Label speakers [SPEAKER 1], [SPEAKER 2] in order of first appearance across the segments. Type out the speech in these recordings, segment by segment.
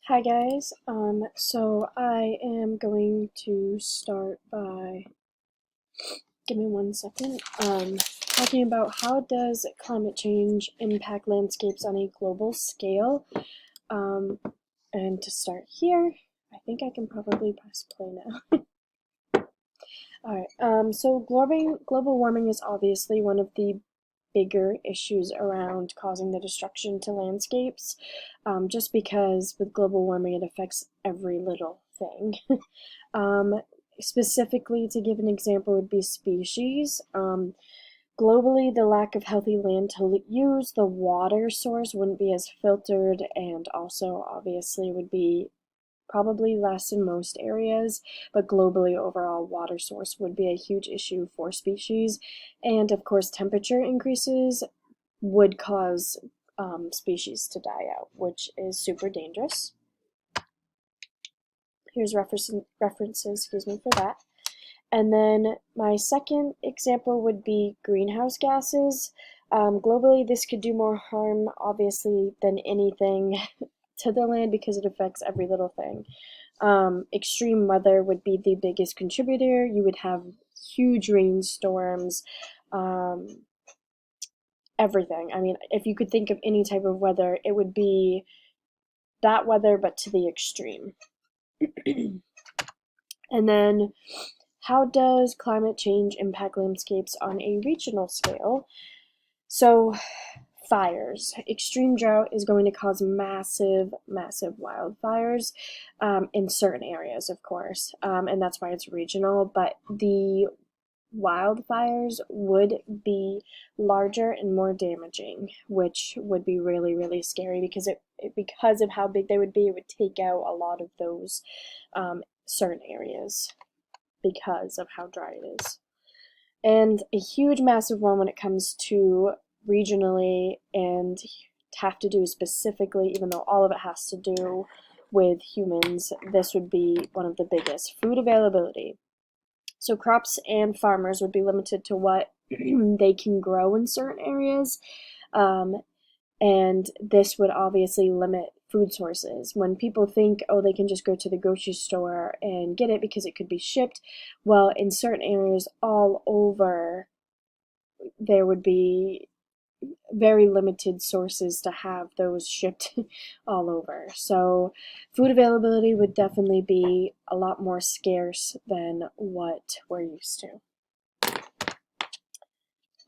[SPEAKER 1] Hi guys, so I am going to start by, give me one second, talking about how does climate change impact landscapes on a global scale. Um, and to start here, I think I can probably press play now. Alright, so global warming is obviously one of the bigger issues around causing the destruction to landscapes, just because with global warming it affects every little thing. um, Specifically, to give an example, would be species. Globally, the lack of healthy land to use, the water source wouldn't be as filtered, and also obviously would be probably less in most areas, but globally overall water source would be a huge issue for species. And of course, temperature increases would cause species to die out, which is super dangerous. Here's references, for that. And then my second example would be greenhouse gases. Globally, this could do more harm, obviously, than anything to the land because it affects every little thing. Extreme weather would be the biggest contributor. You would have huge rainstorms, everything. I mean, if you could think of any type of weather, it would be that weather, but to the extreme. And then, how does climate change impact landscapes on a regional scale? So, fires. Extreme drought is going to cause massive, massive wildfires in certain areas, of course, and that's why it's regional. But the wildfires would be larger and more damaging, which would be really, really scary because because of how big they would be, it would take out a lot of those certain areas because of how dry it is. And a huge, massive one when it comes to regionally and have to do specifically, even though all of it has to do with humans, this would be one of the biggest. Food availability. So crops and farmers would be limited to what they can grow in certain areas. And this would obviously limit food sources. When people think, oh, they can just go to the grocery store and get it because it could be shipped, well, in certain areas all over, there would be very limited sources to have those shipped all over. So food availability would definitely be a lot more scarce than what we're used to.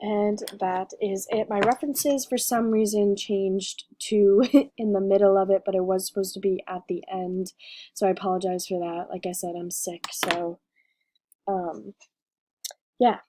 [SPEAKER 1] And that is it. My references for some reason changed to in the middle of it, but it was supposed to be at the end. So I apologize for that. Like I said, I'm sick. So, yeah.